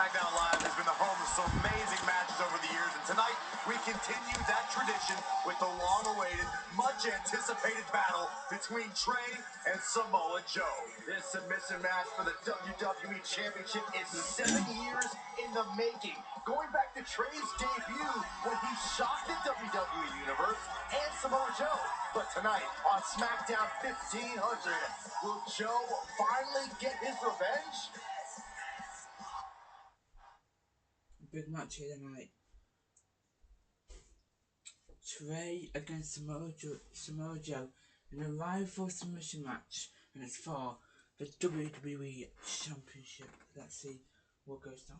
SmackDown Live has been the home of some amazing matches over the years, and tonight we continue that tradition with the long-awaited, much-anticipated battle between Trey and Samoa Joe. This submission match for the WWE Championship is 7 years in the making, going back to Trey's debut when he shocked the WWE Universe and Samoa Joe. But tonight on SmackDown 1500, will Joe finally get his revenge? Big match here tonight. Trey against Samoa Joe in a rival submission match, and it's for the WWE Championship. Let's see what goes down.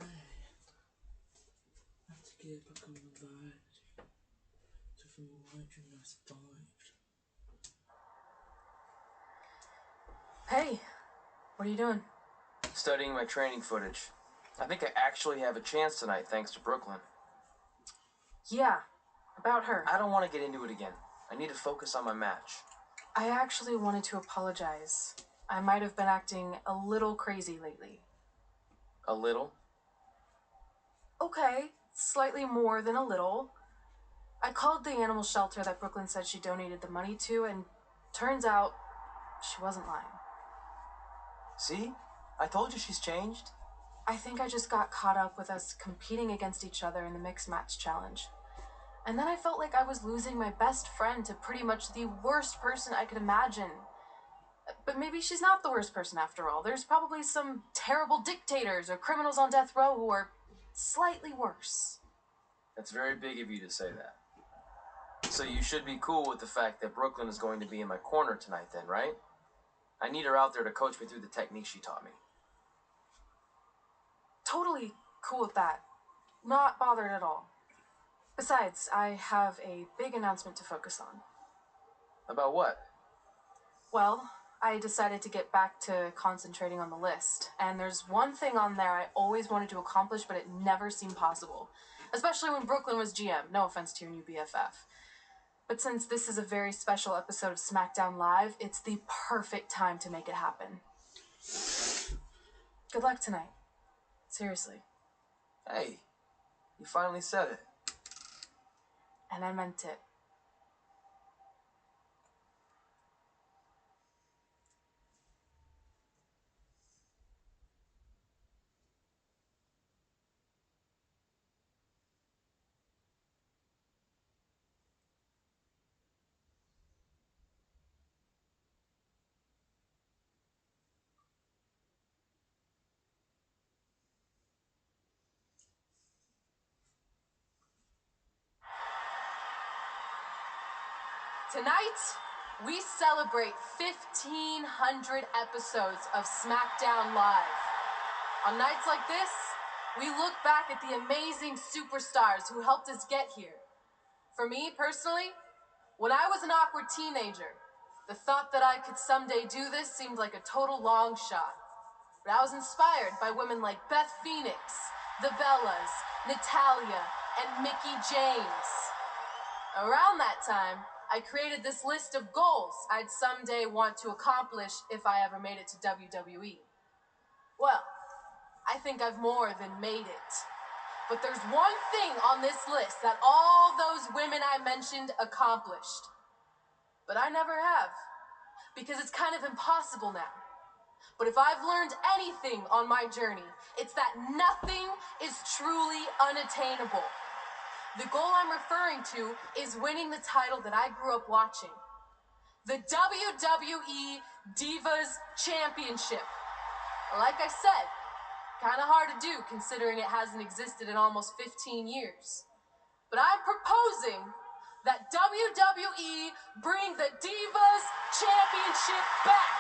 I have to get back on the ride. So from watching this fight. Hey, what are you doing? Studying my training footage. I think I actually have a chance tonight thanks to Brooklyn. Yeah, about her. I don't want to get into it again. I need to focus on my match. I actually wanted to apologize. I might have been acting a little crazy lately. A little? Okay, slightly more than a little. I called the animal shelter that Brooklyn said she donated the money to, and turns out she wasn't lying. See? I told you she's changed. I think I just got caught up with us competing against each other in the mixed match challenge. And then I felt like I was losing my best friend to pretty much the worst person I could imagine. But maybe she's not the worst person after all. There's probably some terrible dictators or criminals on death row who are slightly worse. That's very big of you to say that. So you should be cool with the fact that Brooklyn is going to be in my corner tonight then, right? I need her out there to coach me through the technique she taught me. Totally cool with that. Not bothered at all. Besides, I have a big announcement to focus on. About what? Well, I decided to get back to concentrating on the list, and there's one thing on there I always wanted to accomplish, but it never seemed possible. Especially when Brooklyn was GM. No offense to your new BFF. But since this is a very special episode of SmackDown Live, it's the perfect time to make it happen. Good luck tonight. Seriously. Hey, you finally said it. And I meant it. Tonight, we celebrate 1,500 episodes of SmackDown Live. On nights like this, we look back at the amazing superstars who helped us get here. For me, personally, when I was an awkward teenager, the thought that I could someday do this seemed like a total long shot. But I was inspired by women like Beth Phoenix, the Bellas, Natalia, and Mickie James. Around that time, I created this list of goals I'd someday want to accomplish if I ever made it to WWE. Well, I think I've more than made it. But there's one thing on this list that all those women I mentioned accomplished. But I never have, because it's kind of impossible now. But if I've learned anything on my journey, it's that nothing is truly unattainable. The goal I'm referring to is winning the title that I grew up watching. The WWE Divas Championship. Like I said, kind of hard to do considering it hasn't existed in almost 15 years. But I'm proposing that WWE bring the Divas Championship back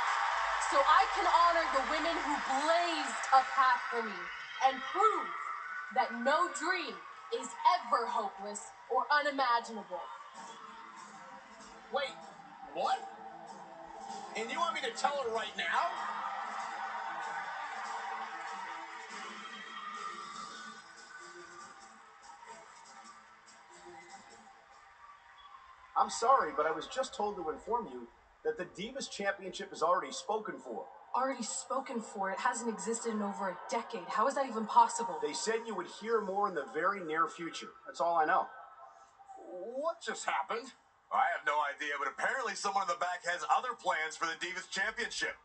so I can honor the women who blazed a path for me and prove that no dream is ever hopeless or unimaginable. Wait, what? And you want me to tell her right now? I'm sorry, but I was just told to inform you that the Divas Championship is already spoken for. Already spoken for? It hasn't existed in over a decade. How is that even possible? They said you would hear more in the very near future. That's all I know. What just happened? I have no idea, but apparently someone in the back has other plans for the Divas Championship.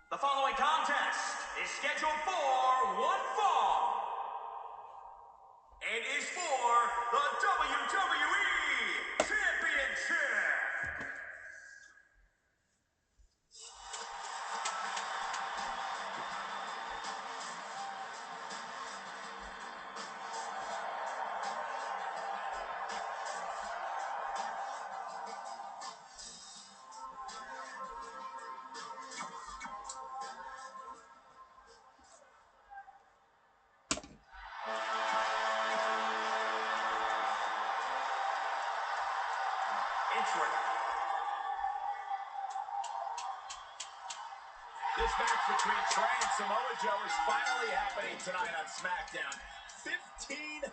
The following contest is scheduled for one fall. It is for the WWE Championship. This match between Trey and Samoa Joe is finally happening tonight on SmackDown. 1,500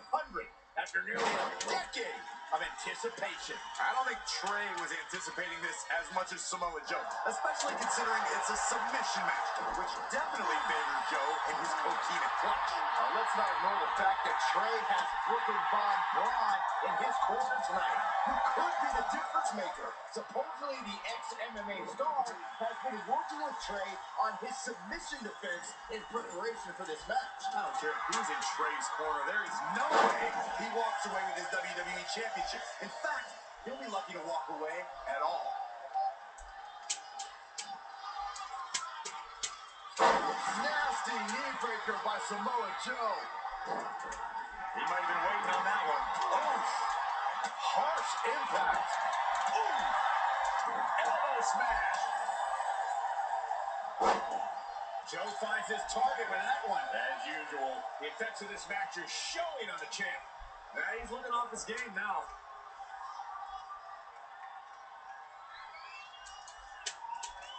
after nearly a decade of anticipation. I don't think Trey was anticipating this as much as Samoa Joe, especially considering it's a submission match, which definitely favored Joe and his coquina clutch. Let's not ignore the fact that Trey has Brooklyn Bond Braun in his corner tonight, who could be the difference maker. Supposedly, the ex-MMA star has been working with Trey on his submission defense in preparation for this match. I don't care who's in Trey's corner. There is no way he walks away with his WWE Championship. In fact, He'll be lucky to walk away at all. Nasty knee breaker by Samoa Joe. he might have been waiting on that one. Oh, harsh impact. Ooh, elbow smash. Joe finds his target with that one. As usual, the effects of this match are showing on the champ. He's looking off his game now.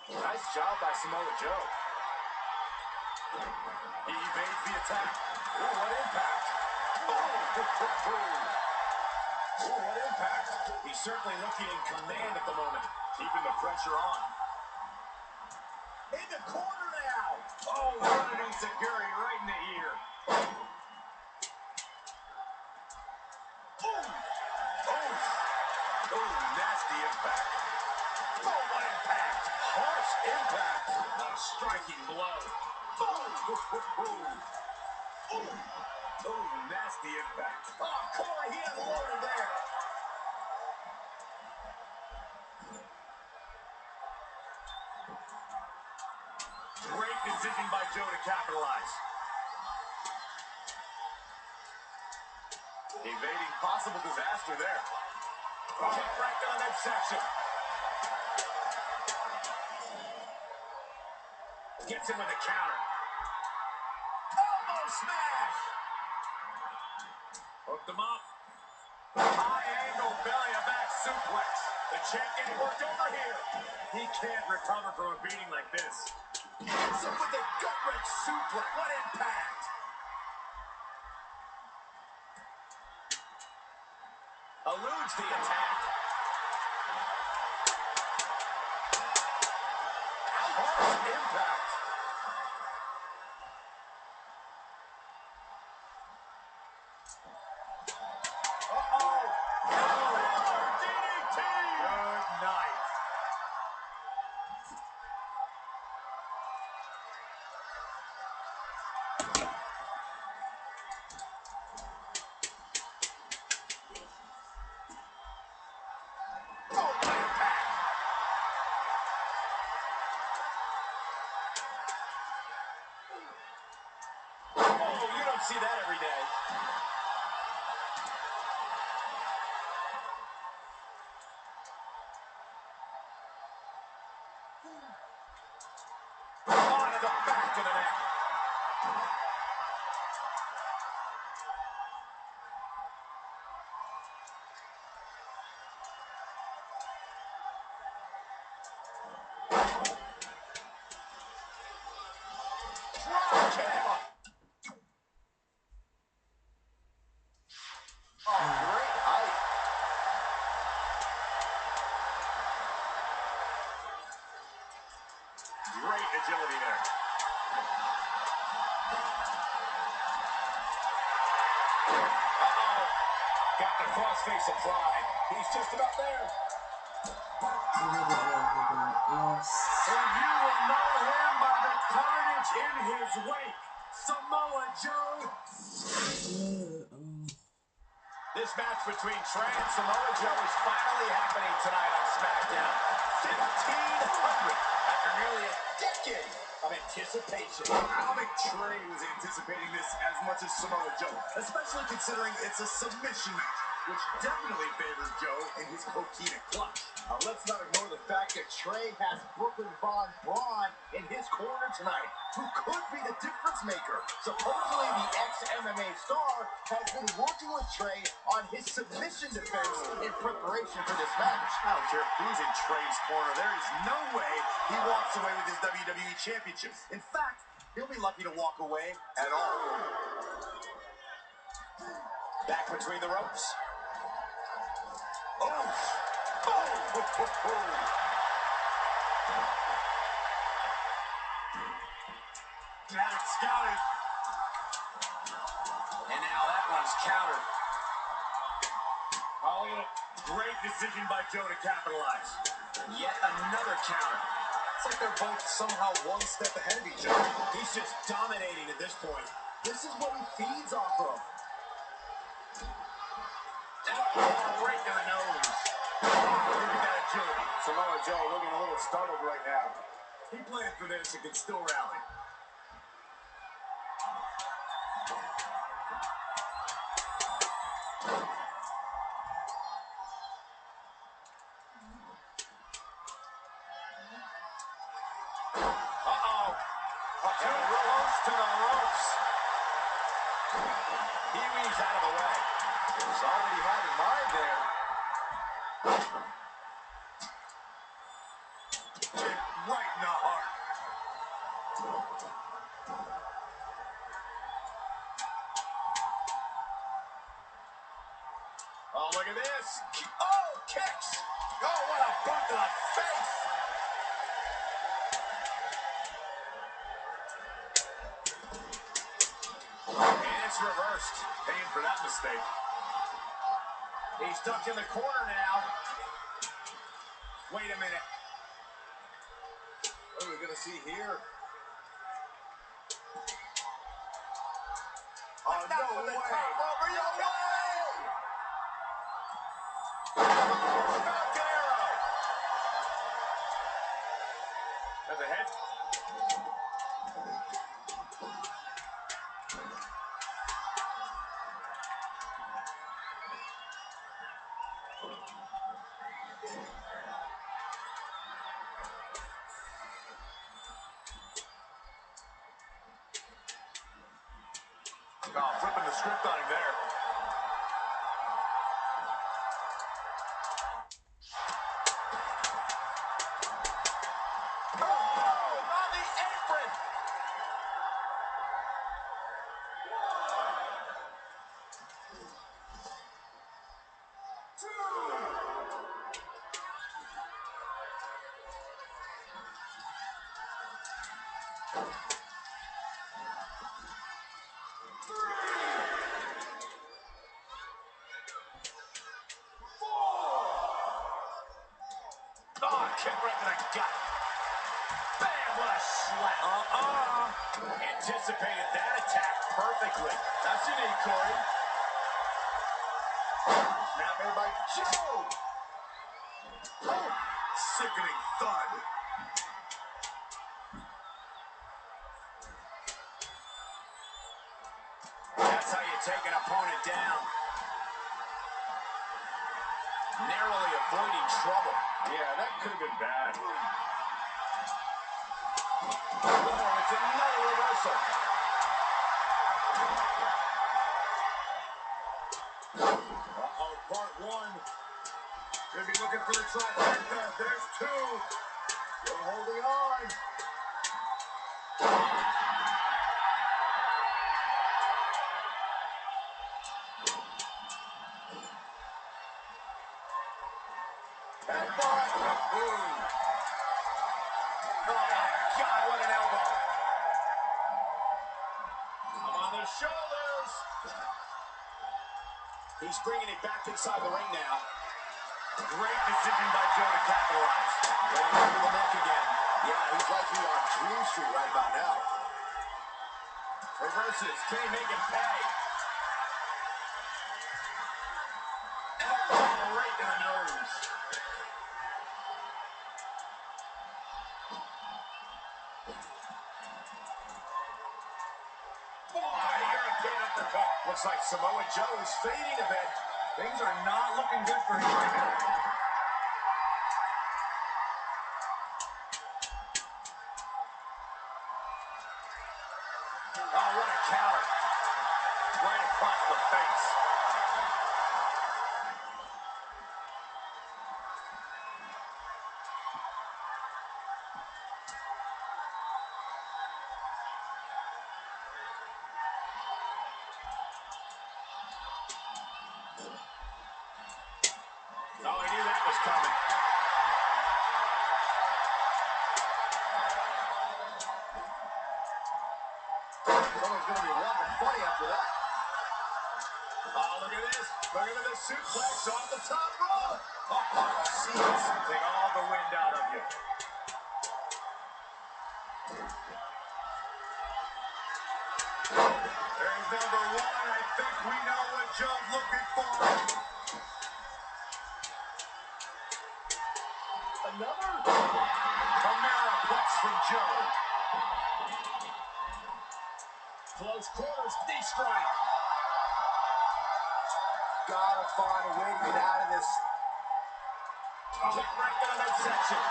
Nice job by Samoa Joe. He evades the attack. Oh, what impact. Oh, what impact. He's certainly looking in command at the moment, keeping the pressure on. In the corner now. Oh, running Saguri right in the ear. Oh, nasty impact. Oh, what impact. Harsh impact. A striking blow. Oh, nasty impact. Oh, Corey, he unloaded there. Great decision by Joe to capitalize. Evading possible disaster there. Oh, right on that section. Gets him with a counter. Elbow smash. Hooked him up. High angle belly to back suplex. The champ getting worked over here. He can't recover from a beating like this. Hits him with a gut-wrench suplex. What impact. Eludes the attack. Harsh impact. DDT! Good night. see that every day. Onto the back of the neck. Drop kick. Oh, great height. Great agility there. Uh-oh. Got the crossface applied. He's just about there. Look at that. And you will know him by the carnage in his wake. Samoa Joe. This match between Trey and Samoa Joe is finally happening tonight on SmackDown. 1,500 after nearly a decade of anticipation. I don't think Trey was anticipating this as much as Samoa Joe, especially considering it's a submission match, which definitely favors Joe and his coquina clutch. Let's not ignore the fact that Trey has Brooklyn Von Braun in his corner tonight, who could be the difference maker. Supposedly, the ex-MMA star has been working with Trey on his submission defense in preparation for this match. I don't care who's in Trey's corner. There is no way he walks away with his WWE Championship. In fact, he'll be lucky to walk away at all. Back between the ropes. Oh! Had it scouted. And now that one's countered. Oh, look at it. Great decision by Joe to capitalize. Yet another counter. It's like they're both somehow one step ahead of each other. He's just dominating at this point. This is what he feeds off of. Right to the nose. Look at that agility. Samoa Joe looking a little startled right now. He planned for this and can still rally. Uh-oh. Too close to the ropes. He weaves out of the way. Saw what he had in mind there. Kick right in the heart. Oh, look at this. Oh, kicks. Oh, what a boot to the face. And it's reversed. Paying for that mistake. He's stuck in the corner now. Wait a minute. What are we going to see here? Oh, no way. No way. Falcon Arrow. That's a head. Oh, flipping the script on him there. Oh, on the apron. Oh, kick right to the gut. Bam, what a slap. Anticipated that attack perfectly. That's unique, Corey. Snap made by Joe. Oh, sickening thud. That's how you take an opponent down. Narrowly avoiding trouble. Yeah, that could have been bad. Oh, it's another reversal. Uh-oh, part one. Could be looking for the trifecta. There's two. Still holding on. Headbutt. Boom. Oh, God, what an elbow. I'm on the shoulders. He's bringing it back inside the ring now. Great decision by Joe to capitalize. Going over the neck again. Yeah, he's likely on Dream Street right about now. Reverses. Can he make him pay? Elbow right to the nose. Boy, European uppercut. Looks like Samoa Joe is fading a bit. Things are not looking good for him right now. Oh, what a counter. Right across the face. Oh, I knew that was coming. Someone's going to be walking funny after that. Oh, look at this. Look at this suplex off the top rope. Oh, jeez. Take all the wind out of you. There's number one. I think we know what Joe's looking for. Another? Ameriplex from Joe. Close quarters, knee strike. Gotta find a way to get out of this. Kick right down that section.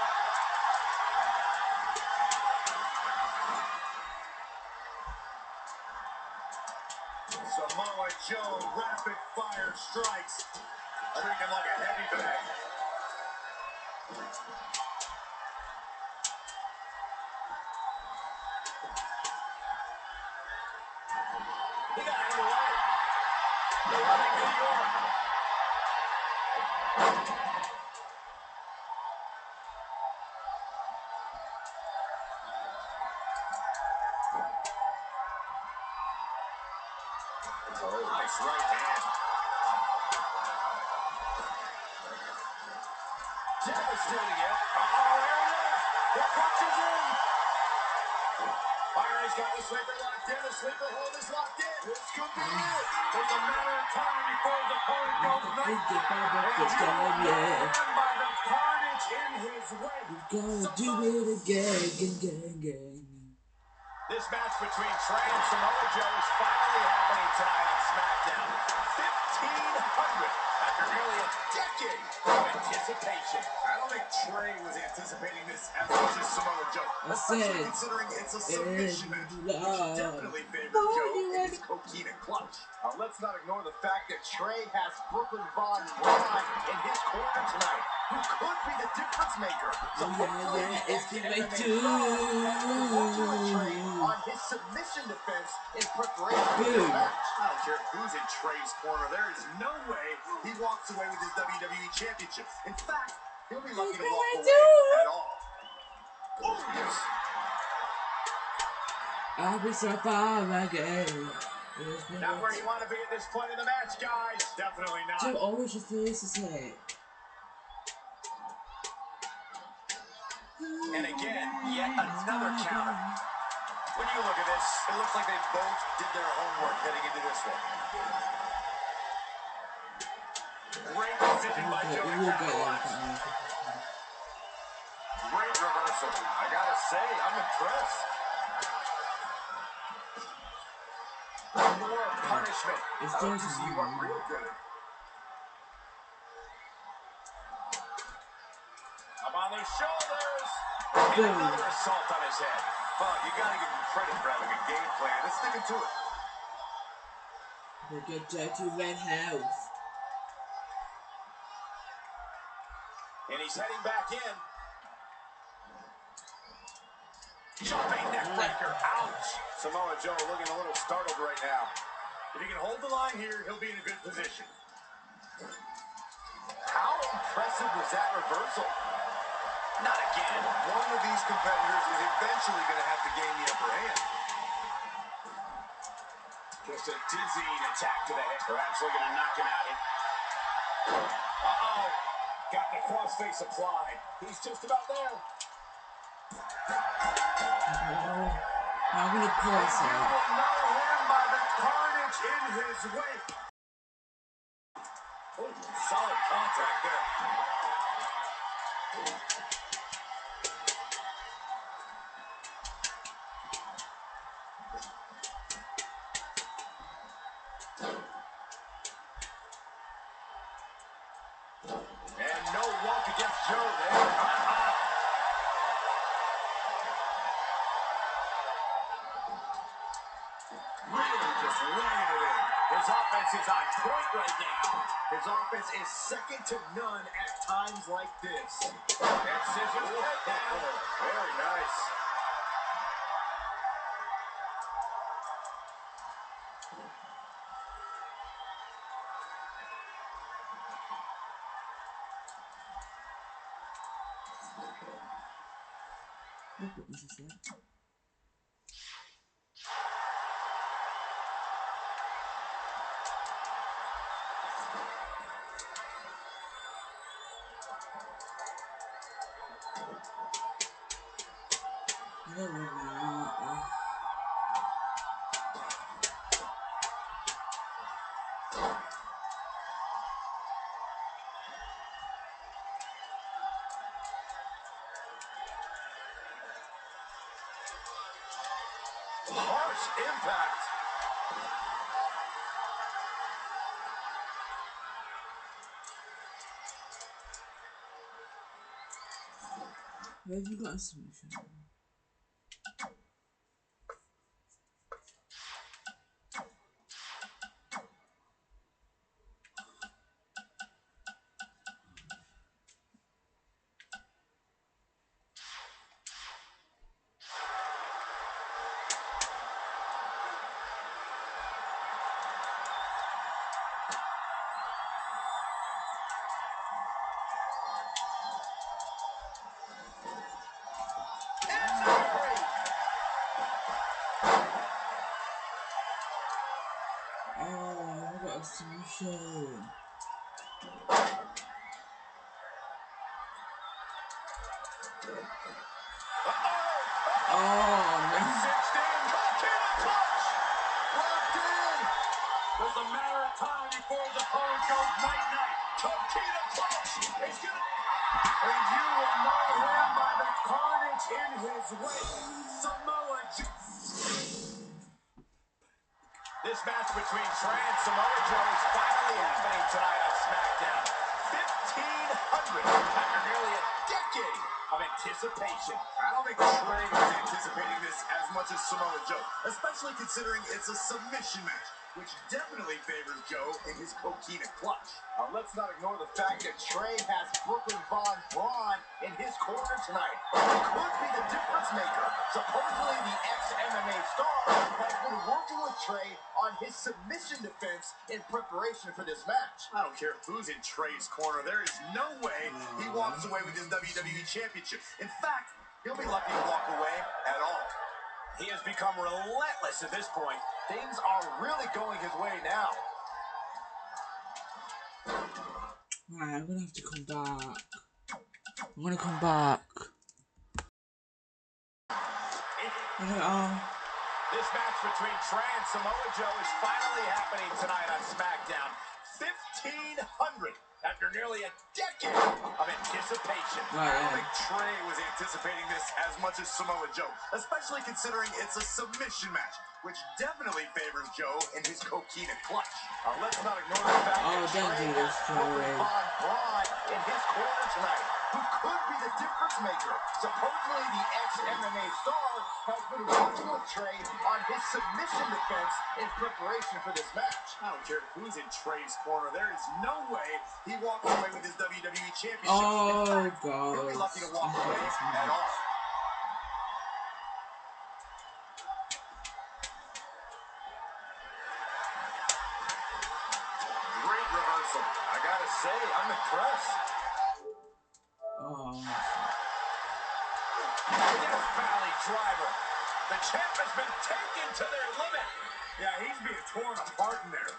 Samoa Joe, rapid fire strikes. Treating him like a heavy bag. He got out of the way. They're running New York. Oh, nice right hand. Devastating it. Uh-oh, there it is. The punch is in. Byron's got the sleeper locked in. The sleeper hold is locked in. This could be it. It's a matter of time before his opponent goes night. And Joe by the carnage in his wake. Gonna do it again. This match between Trey and Samoa Joe is finally happening tonight on SmackDown. 1,500 after nearly a decade of anticipation. I don't think Trey was anticipating this as much as Samoa Joe, especially considering it's a submission match. You should definitely favor Joe in his coquina clutch. Let's not ignore the fact that Trey has Brooklyn Von Braun in his corner tonight, who could be the difference maker. So hopefully it's the way to on his submission defense in preparation for this match. I don't care who's in Trey's corner. There is no way he walks away with his WWE Championship. In fact, he'll be lucky to walk away at all. Oh, yes. I'll be so far again. Not where you want to be at this point in the match, guys. Definitely not. Joe always refers his head. And again, yet another counter. When you look at this, it looks like they both did their homework heading into this one. Great decision by Joe to capitalize. Great reversal. I gotta say, I'm impressed. More punishment. It's That'll just juice you up real good. Up on their shoulders. And another assault on his head. Well, you gotta give him credit for having a game plan. Let's stick to it. They get dirty red house. And he's heading back in. Jumping neck breaker. Ouch. Samoa Joe looking a little startled right now. If he can hold the line here, he'll be in a good position. How impressive was that reversal? Not again. One of these competitors is eventually going to have to gain the upper hand. Just a dizzying attack to the head. Perhaps looking to knock him out. Uh-oh. Got the crossface applied. He's just about there. I'm gonna cross You out. will know him by the carnage in his wake. Oh, solid contact there. And no walk against Joe there. Really just laying it in. His offense is on point right now. His offense is second to none at times like this. And scissors takedown. Very nice. What was that? Harsh impact. Where have you got a submission? Oh, I got a submission. Oh, man. Cinched in. Coquina clutch. Locked in. Just a matter of time before his opponent goes night-night. Coquina clutch. He's gonna... And you will know him by the carnage in his wake. Samoa Joe. This match between Trey and Samoa Joe is finally happening tonight on SmackDown. 1,500 after nearly a decade of anticipation. I don't think Trey was anticipating this as much as Samoa Joe, especially considering it's a submission match, which definitely favors Joe in his Coquina clutch. Let's not ignore the fact that Trey has Brooklyn Von Braun in his corner tonight. He could be the difference maker. Supposedly the ex-MMA star has been working with Trey on his submission defense in preparation for this match. I don't care who's in Trey's corner. There is no way he walks away with his WWE Championship. In fact, he'll be lucky to walk away at all. He has become relentless at this point. Things are really going his way now. Right, I'm gonna have to come back. I'm gonna come back. This match between Trey and Samoa Joe is finally happening tonight on SmackDown. 1,500 after nearly a decade of anticipation. Right, I don't think Trey was anticipating this as much as Samoa Joe, especially considering it's a submission match, which definitely favors Joe in his coquina clutch. Let's not ignore the fact that Trey has Brooklyn Von Braun in his corner tonight, who could be the difference maker. Supposedly, the ex-MMA star has been working with Trey on his submission defense in preparation for this match. I don't care who's in Trey's corner. There is no way he walks away with his WWE Championship. Oh, in fact, God. he'll be lucky to walk away at all. Great reversal. I gotta say, I'm impressed. Oh. Death Valley driver. The champ has been taken to their limit. Yeah, he's being torn apart in there.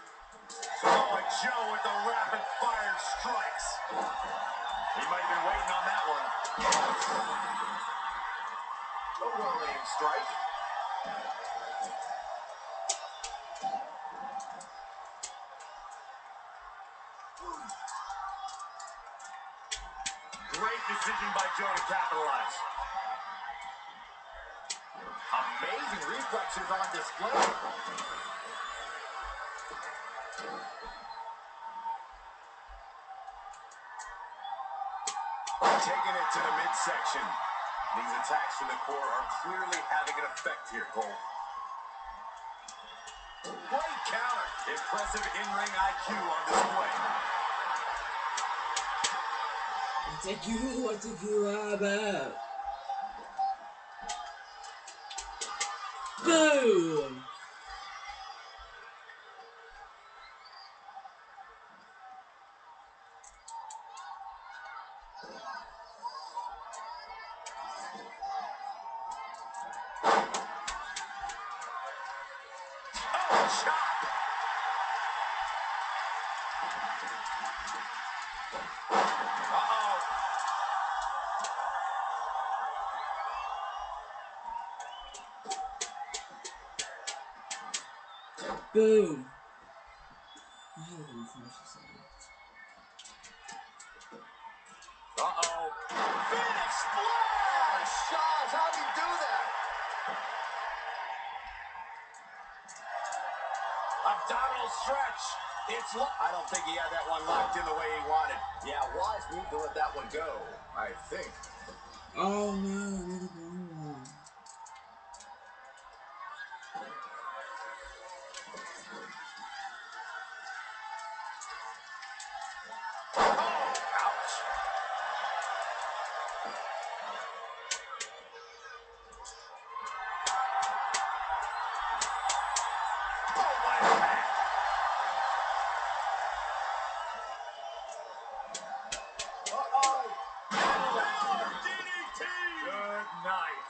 Samoa Joe with the rapid-fire strikes. He might have been waiting on that one. A well-aimed strike. Great decision by Joe to capitalize. Amazing reflexes on display. Taking it to the midsection. These attacks to the core are clearly having an effect here, Cole. Great counter. Impressive in-ring IQ on display. What take you about? Boom! Oh, chop. Uh-oh. Boom! I hate when you finish this Uh-oh. Phoenix Splash! Shaws, how'd he do that? Abdominal stretch. I don't think he had that one locked in the way he wanted. Yeah, wise move to let that one go, I think. Oh no, I need a wrong one. Ouch. Oh, what impact. Uh-oh. Power DDT. Good night.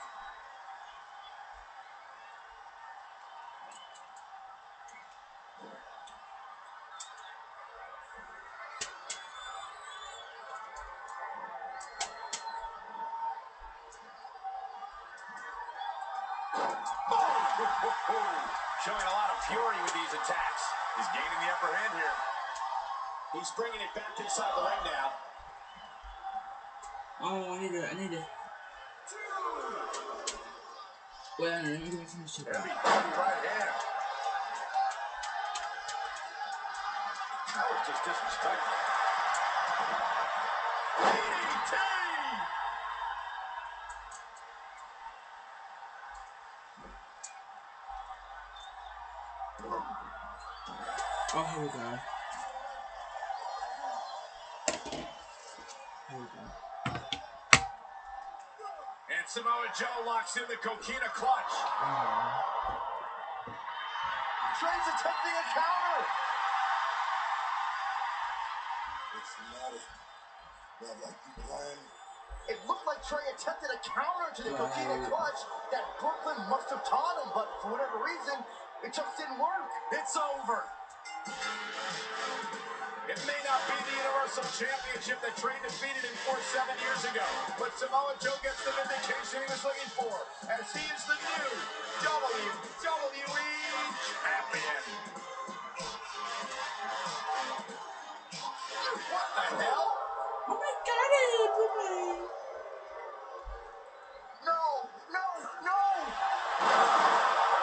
Showing a lot of fury with these attacks. He's gaining the upper hand here. He's bringing it back inside the ring now. Oh, I need it. Wait, let me finish it. Heavy duty right hand. That was just disrespectful. DDT! Oh, here we go. Here we go. And Samoa Joe locks in the coquina clutch. Trey's attempting a counter. It's not like you planned. It looked like Trey attempted a counter to the Right. coquina clutch that Brooklyn must have taught him, but for whatever reason, it just didn't work. It's over. It may not be the Universal Championship that Trey defeated him for 7 years ago, but Samoa Joe gets the vindication he was looking for, as he is the new WWE Champion. What the hell? Oh my god, everybody! No, no, no!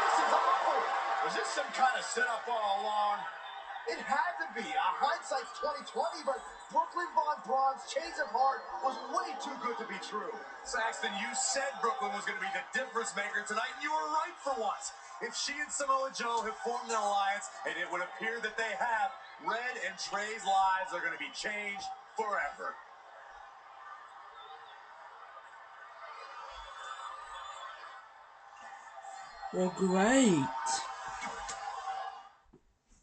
This is awful. Was this some kind of setup all along? It had to be. Hindsight's 2020, but Brooklyn Von Braun's change of heart was way too good to be true. Saxton, you said Brooklyn was going to be the difference maker tonight, and you were right for once. If she and Samoa Joe have formed an alliance, and it would appear that they have, Red and Trey's lives are going to be changed forever. Well, great.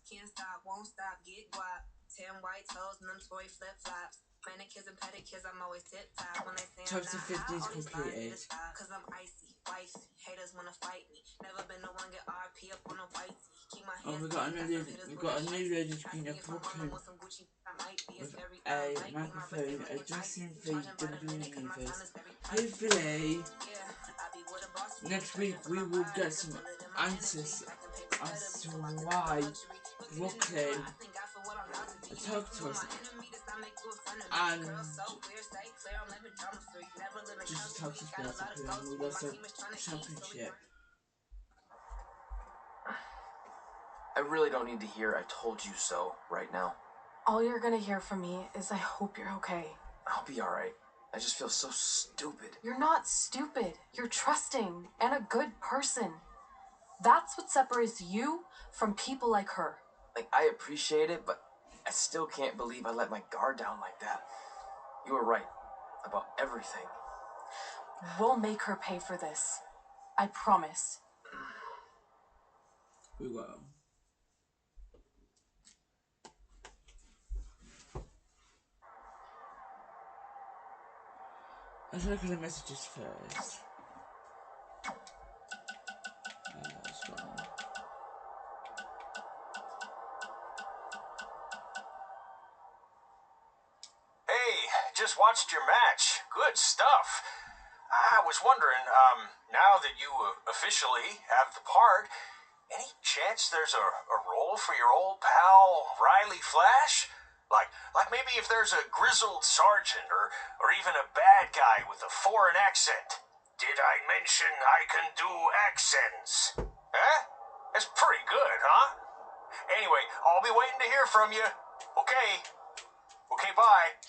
Can't stop, won't stop, get guap. 10 white toes and them toy flip flops. Manicures and pedicures, I'm always tip top. When they say I'm Chapter not 15 is hot, all these completed. lies stop. Cause I'm icy, wifey. Haters wanna fight me. Never been the one get RP up on a white tee. Keep my hands We got a new lady screen of Brooklyn with a microphone addressing the WWE Universe. Hopefully, next week we will get some answers as to why Brooklyn attacked us and just attacked us basically, and we lost the championship. I really don't need to hear "I told you so" right now. All you're gonna hear from me is I hope you're okay. I'll be alright. I just feel so stupid. You're not stupid. You're trusting and a good person. That's what separates you from people like her. Like, I appreciate it, but I still can't believe I let my guard down like that. You were right about everything. We'll make her pay for this. I promise. We will. Let's look at the messages first. Hey, just watched your match. Good stuff. I was wondering, now that you officially have the part, any chance there's a role for your old pal Riley Flash? Like maybe if there's a grizzled sergeant or even a bad guy with a foreign accent. Did I mention I can do accents? Huh? That's pretty good, huh? Anyway, I'll be waiting to hear from you. Okay. Okay, bye.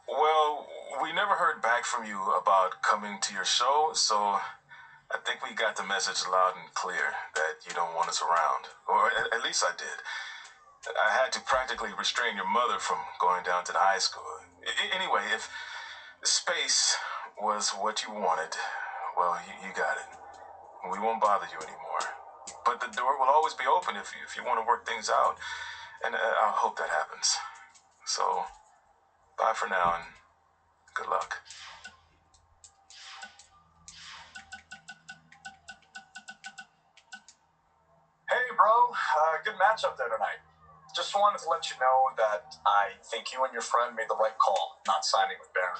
Well, we never heard back from you about coming to your show, so I think we got the message loud and clear that you don't want us around. Or at least I did. I had to practically restrain your mother from going down to the high school. Anyway, if space was what you wanted, well, you got it. We won't bother you anymore. But the door will always be open if you want to work things out. And I hope that happens. So, bye for now and good luck. Hey, bro. Good match up there tonight. Just wanted to let you know that I think you and your friend made the right call, not signing with Baron.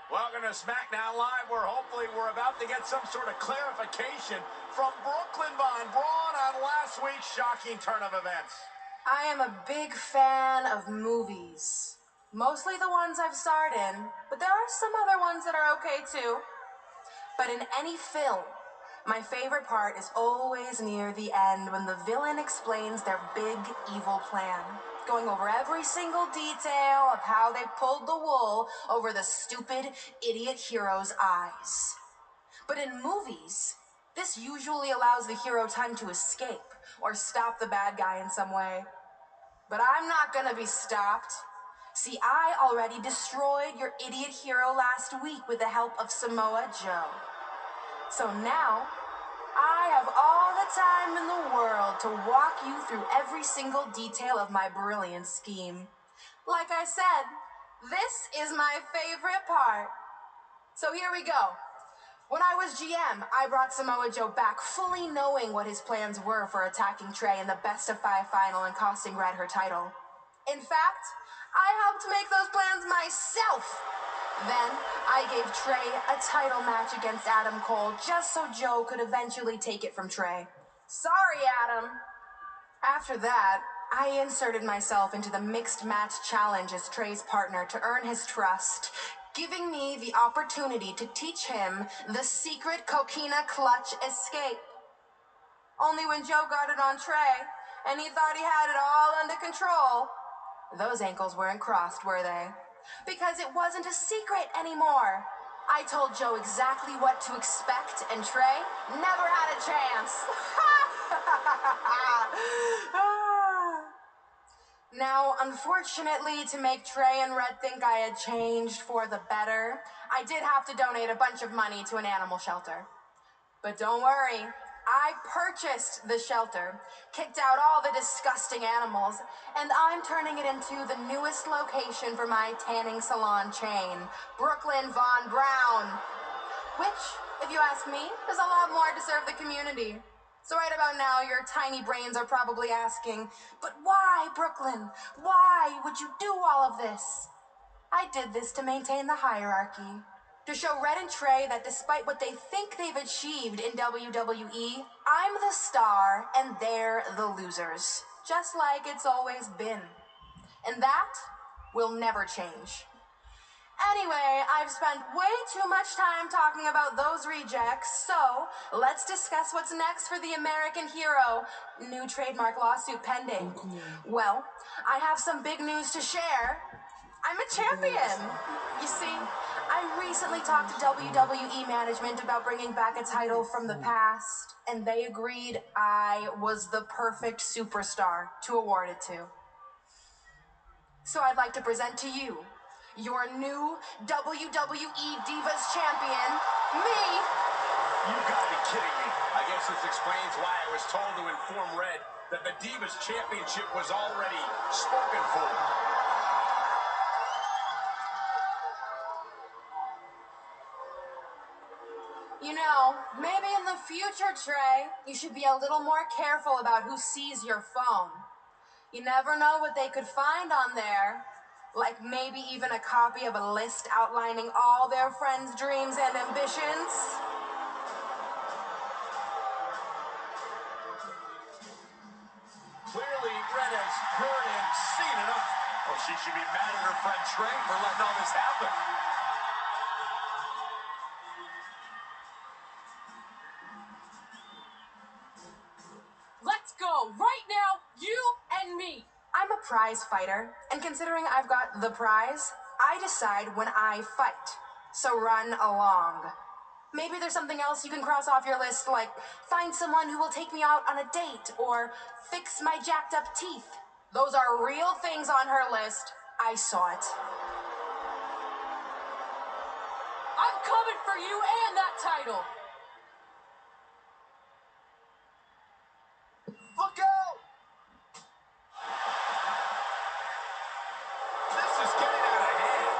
Welcome to SmackDown Live, where hopefully we're about to get some sort of clarification from Brooklyn Von Braun on last week's shocking turn of events. I am a big fan of movies. Mostly the ones I've starred in, but there are some other ones that are okay too. But in any film, my favorite part is always near the end when the villain explains their big evil plan, going over every single detail of how they pulled the wool over the stupid idiot hero's eyes. But in movies, this usually allows the hero time to escape or stop the bad guy in some way. But I'm not gonna be stopped. See, I already destroyed your idiot hero last week with the help of Samoa Joe. So now, I have all the time in the world to walk you through every single detail of my brilliant scheme. Like I said, this is my favorite part. So here we go. When I was GM, I brought Samoa Joe back fully knowing what his plans were for attacking Trey in the best-of-5 final and costing Red her title. In fact, I helped make those plans myself. Then, I gave Trey a title match against Adam Cole just so Joe could eventually take it from Trey. Sorry, Adam. After that, I inserted myself into the mixed match challenge as Trey's partner to earn his trust, giving me the opportunity to teach him the secret coquina clutch escape. Only when Joe got it on Trey, and he thought he had it all under control, those ankles weren't crossed, were they? Because it wasn't a secret anymore. I told Joe exactly what to expect, and Trey never had a chance. Now, unfortunately, to make Trey and Red think I had changed for the better, I did have to donate a bunch of money to an animal shelter. But don't worry, I purchased the shelter, kicked out all the disgusting animals, and I'm turning it into the newest location for my tanning salon chain, Brooklyn Von Braun. Which, if you ask me, is a lot more to serve the community. So right about now, your tiny brains are probably asking, but why, Brooklyn? Why would you do all of this? I did this to maintain the hierarchy. To show Red and Trey that despite what they think they've achieved in WWE, I'm the star and they're the losers. Just like it's always been. And that will never change. Anyway, I've spent way too much time talking about those rejects, so let's discuss what's next for the American hero. New trademark lawsuit pending. Oh, come on. Well, I have some big news to share. I'm a champion. You see, I recently talked to WWE management about bringing back a title from the past, and they agreed I was the perfect superstar to award it to. So I'd like to present to you your new WWE Divas champion, me. You gotta be kidding me. I guess this explains why I was told to inform Red that the Divas Championship was already spoken for. You know, maybe in the future, Trey, you should be a little more careful about who sees your phone. You never know what they could find on there. Like maybe even a copy of a list outlining all their friends' dreams and ambitions. Clearly, Red has heard and seen enough. Well, she should be mad at her friend Trey for letting all this happen. Let's go, right now, you and me. I'm a prize fighter, and considering I've got the prize, I decide when I fight. So run along. Maybe there's something else you can cross off your list, like find someone who will take me out on a date, or fix my jacked up teeth. Those are real things on her list. I saw it. I'm coming for you and that title. Look out! This is getting out of hand.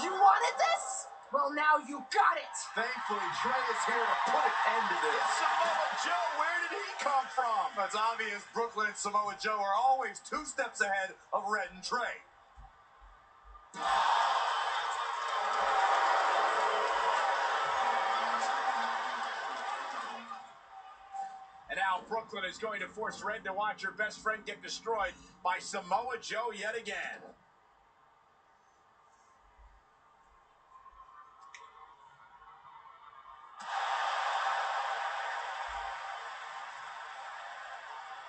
You wanted this? Well, now you got it. Thankfully, Trey is here to put an end to this. Samoa Joe, where did he come from? It's obvious Brooklyn and Samoa Joe are always 2 steps ahead of Red and Trey. And now Brooklyn is going to force Red to watch her best friend get destroyed by Samoa Joe yet again.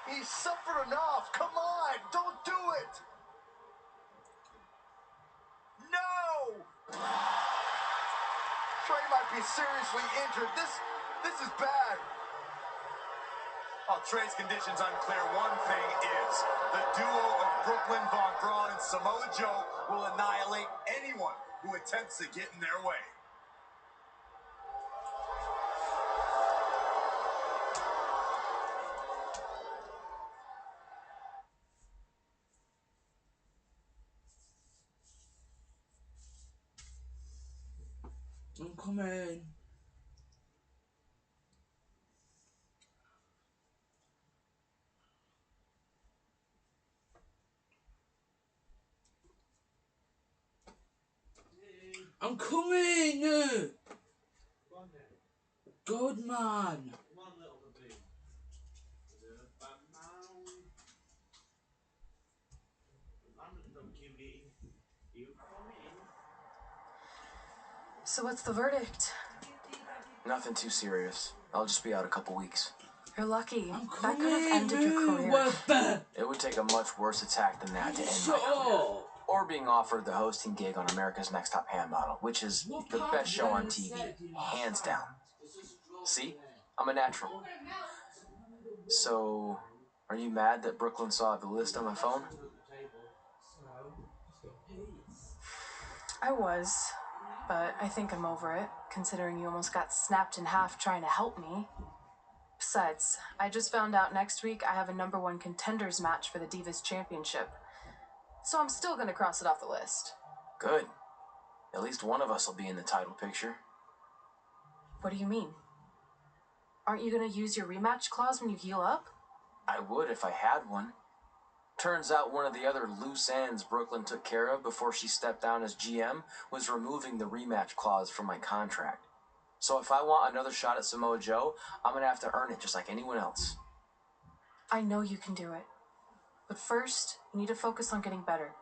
He suffered enough. Come on, don't do it. No! Trey might be seriously injured. This is bad. While Trey's condition's unclear, one thing is the duo of Brooklyn, Von Braun, and Samoa Joe will annihilate anyone who attempts to get in their way. I'm coming. I'm coming! Good man! So what's the verdict? Nothing too serious. I'll just be out a couple weeks. You're lucky. I'm That could have coming! ended your career. What? It would take a much worse attack than that to end Shut my career. up! Or being offered the hosting gig on America's Next Top Hand Model, which is the best show on TV, hands down. See? I'm a natural. So, are you mad that Brooklyn saw the list on my phone? I was, but I think I'm over it, considering you almost got snapped in half trying to help me. Besides, I just found out next week I have a #1 contenders match for the Divas Championship. So I'm still gonna cross it off the list. Good. At least one of us will be in the title picture. What do you mean? Aren't you gonna use your rematch clause when you heal up? I would if I had one. Turns out one of the other loose ends Brooklyn took care of before she stepped down as GM was removing the rematch clause from my contract. So if I want another shot at Samoa Joe, I'm going to have to earn it just like anyone else. I know you can do it. But first, you need to focus on getting better.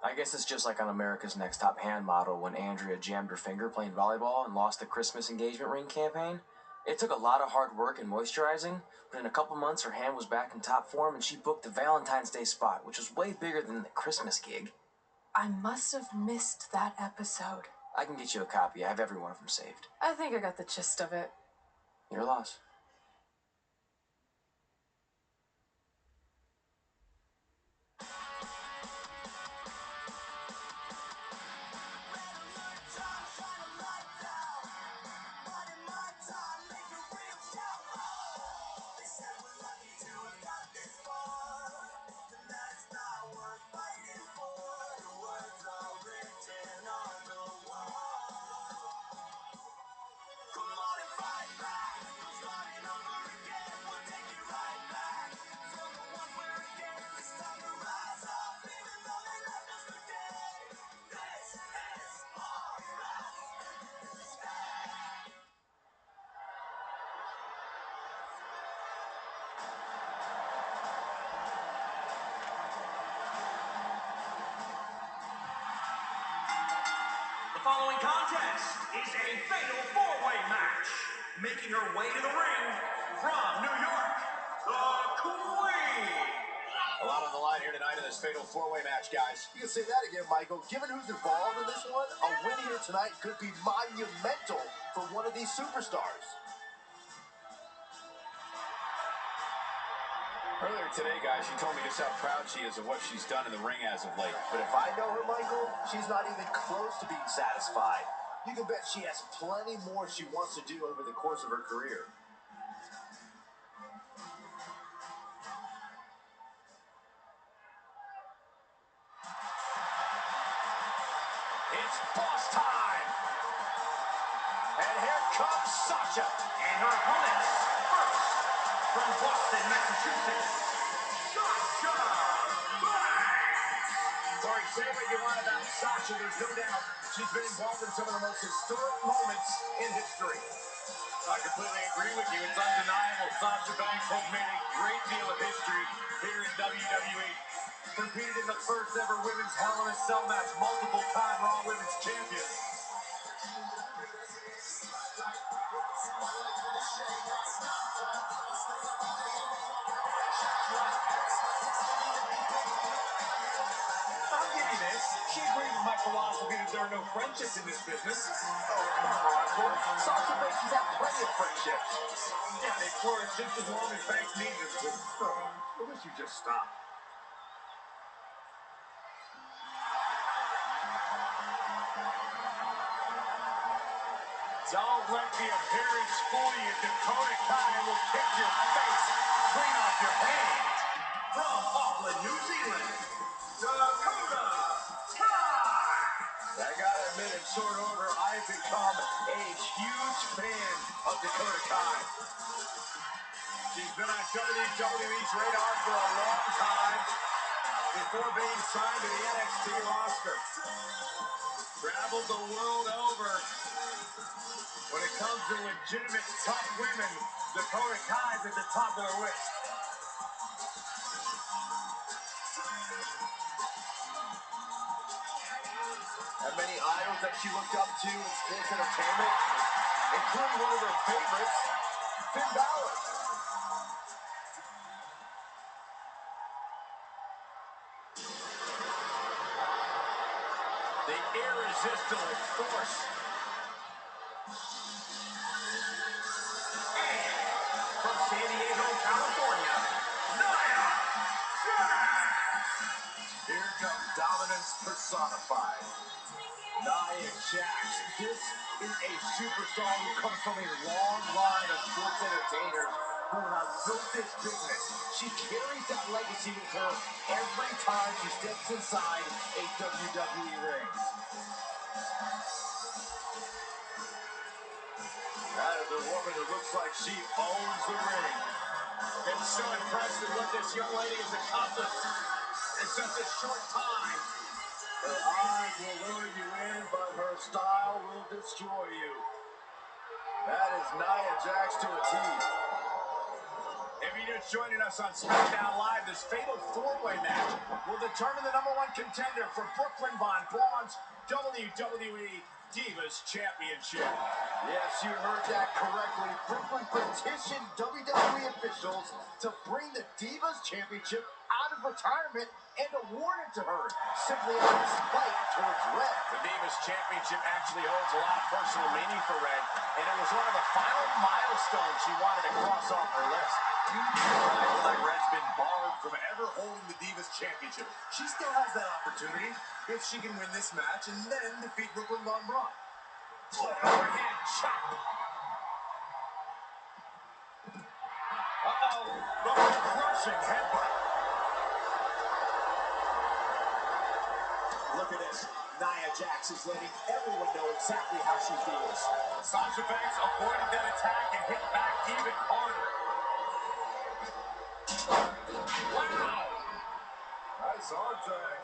I guess it's just like on America's Next Top Hand Model when Andrea jammed her finger playing volleyball and lost the Christmas engagement ring campaign. It took a lot of hard work and moisturizing, but in a couple months her hand was back in top form and she booked the Valentine's Day spot, which was way bigger than the Christmas gig. I must have missed that episode. I can get you a copy. I have every one of them saved. I think I got the gist of it. Your loss. contest is a fatal four-way match. Making her way to the ring from New York, the Queen. A lot on the line here tonight in this fatal four-way match, guys. You can say that again, Michael. Given who's involved in this one, a win here tonight could be monumental for one of these superstars. Earlier today, guys, she told me just how proud she is of what she's done in the ring as of late. But if I know her, Michael, she's not even close to being satisfied. You can bet she has plenty more she wants to do over the course of her career. It's boss time! And here comes Sasha and her opponents. First, from Boston, Massachusetts, Sasha Banks! Sorry, say what you want about Sasha. There's no doubt she's been involved in some of the most historic moments in history. I completely agree with you. It's undeniable. Sasha Banks has made a great deal of history here in WWE. Competed in the first ever women's Hell in a Cell match, multiple time Raw Women's Champion. I'll give you this. She agrees with my philosophy that there are no friendships in this business. Oh, come on, boy. Sasha Banks has had plenty of friendships. Yeah, they flourished just as long as Banks needed them to. I wish you just stopped. Don't let the appearance fool you. Dakota Kai will kick your face clean off your hands. From Auckland, New Zealand, Dakota Kai. I gotta admit, in short order, I've become a huge fan of Dakota Kai. She's been on WWE's radar for a long time before being signed to the NXT roster. Traveled the world over. When it comes to legitimate tough women, Dakota Kai's at the top of the list. And many idols that she looked up to in sports entertainment, including one of her favorites, Finn Balor. The irresistible force. And from San Diego, California, Nia Jax. Here comes dominance personified. Nia Jax. This is a superstar who comes from a long line of sports entertainers who have built this business. She carries that legacy with her every time she steps inside a WWE ring. That is a woman who looks like she owns the ring. Been so impressed with what this young lady has accomplished in such a short time. Her eyes will lure you in, but her style will destroy you. That is Nia Jax to a T. If you're just joining us on SmackDown Live, this fatal four-way match will determine the #1 contender for Brooklyn Von Braun's WWE Divas Championship. Yes, you heard that correctly. Brooklyn petitioned WWE officials to bring the Divas Championship out of retirement and award it to her, simply out of spite towards Red. The Divas Championship actually holds a lot of personal meaning for Red, and it was one of the final milestones she wanted to cross off her list. I feel like Red's been barred from ever holding the Divas Championship. She still has that opportunity if she can win this match and then defeat Brooklyn Von Braun. Overhead chop. Uh-oh, the crushing headbutt. Look at this. Nia Jax is letting everyone know exactly how she feels. Sasha Banks avoided that attack and hit back even harder. Wow! Nice arm drag.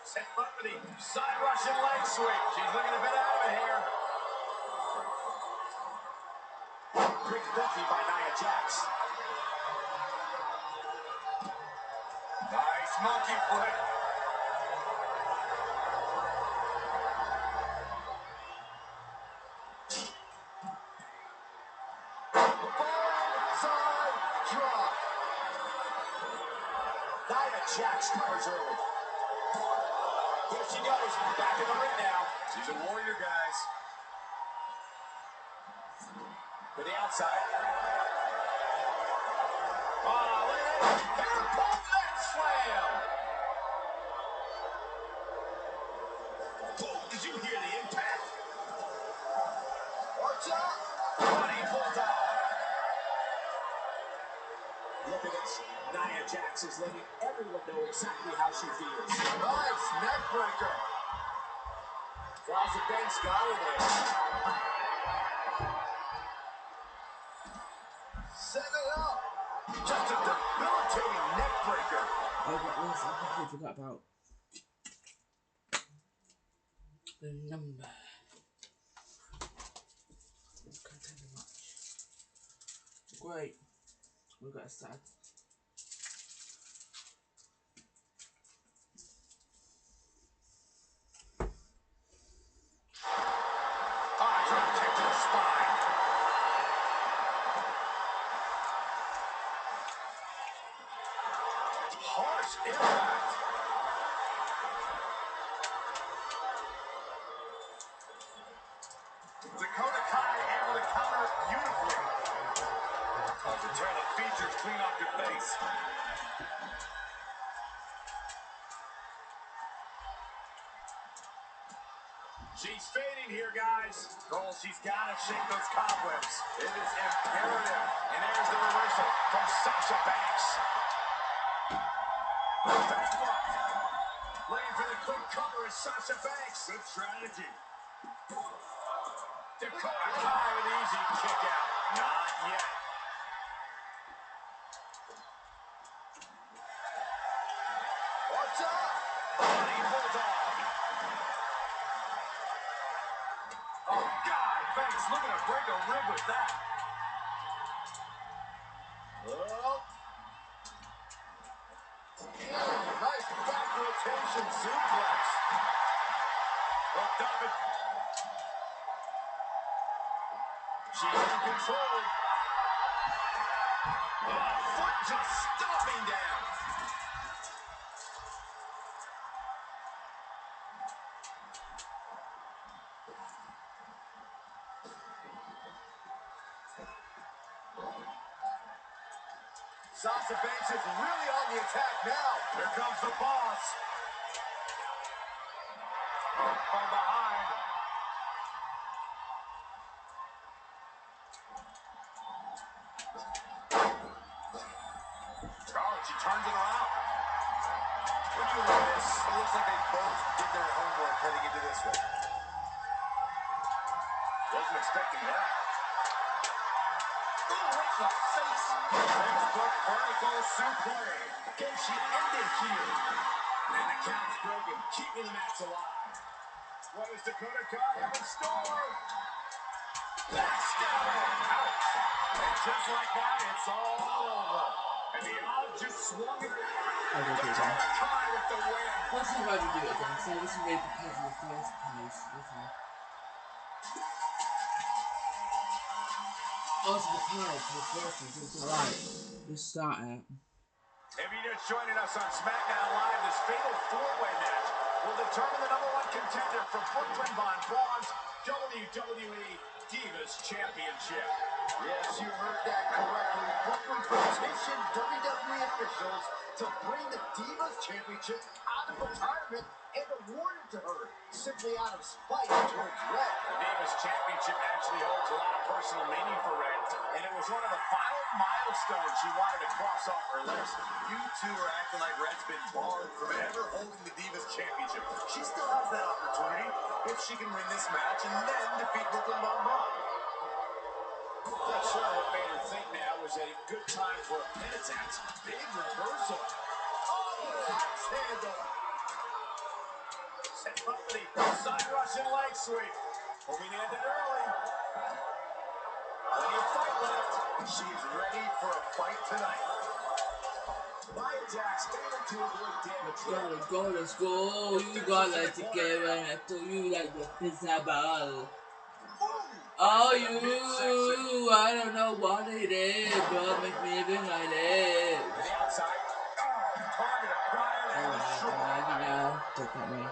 Set up for the side Russian leg sweep. She's looking a bit out of it here. Quick Becky by Nia Jax. Nice monkey flip. drop. Nia Jax covers early. Here she goes, back in the ring now. She's a warrior, guys. To the outside. Oh, look at that. Bear pole neck slam. Boom, did you hear the impact? What's up? Running bulldog. Look at this. Nia Jax is letting everyone know exactly how she feels. Nice neck breaker. Sasha Banks got her there. Set it up. Just a debilitating neck breaker. Oh, but yes, I completely forgot about the number. Can't tell you much. Great. We got a start. Drop kick to the spine. Harsh impact. Dakota Kai able to counter beautifully. To tear the features clean off your face. She's fading here, guys. Cole, she's got to shake those cobwebs. It is imperative. And there's the reversal from Sasha Banks. Fist bump. Looking for the quick cover is Sasha Banks. Good strategy. Dakota Kai with an easy kick out. Not yet. What's up? Running bulldog. Oh, God. Banks looking to break a rib with that. Oh. Nice back rotation suplex. Hooked up it. She's in control. Foot just stomping down. Sasha Banks is really on the attack now. Here comes the boss. From behind. Oh, she turns it around. When you look at this, it looks like they both did their homework heading into this one. Wasn't expecting that. Oh, right in the face. Textbook vertical suplex. Can she end it here? And the count's broken, keeping the match alive. What does Dakota Kai have in store? Backstabber. Ouch. And just like that, it's all over. And the odds just swung in her. I will do Dakota that. Kai with the win. Let's see if I can do it again. So I wasn't really prepared for the first place. I was prepared for the first place. It's alright. Just start out. If you're just joining us on SmackDown Live, this fatal four-way match will determine the #1 contender for Brooklyn Von Braun's WWE Divas Championship. Yes, you heard that correctly. Brooklyn petitioned WWE officials to bring the Divas Championship out of retirement and award it to her, simply out of spite towards Red. The Divas Championship actually holds a lot of personal meaning for Red, and it was one of the final milestones she wanted to cross off her list. You two are acting like Red's been barred from ever holding the Divas Championship. She still has that opportunity if she can win this match and then defeat Brooklyn Von Braun. Not sure what made her think now was a good time for a pin attempt. Big reversal. Oh, axe handle. Set up for the side Russian leg sweep. Hoping to end it early. Plenty of fight left. She's ready for a fight tonight. Nia Jax able to avoid damage. Let's go. You got it together. I told you like the pizza ball. Oh, you, I don't know what it is, but make me feel like this. To the outside. Oh, targeted prior and the shoulder. Look at me.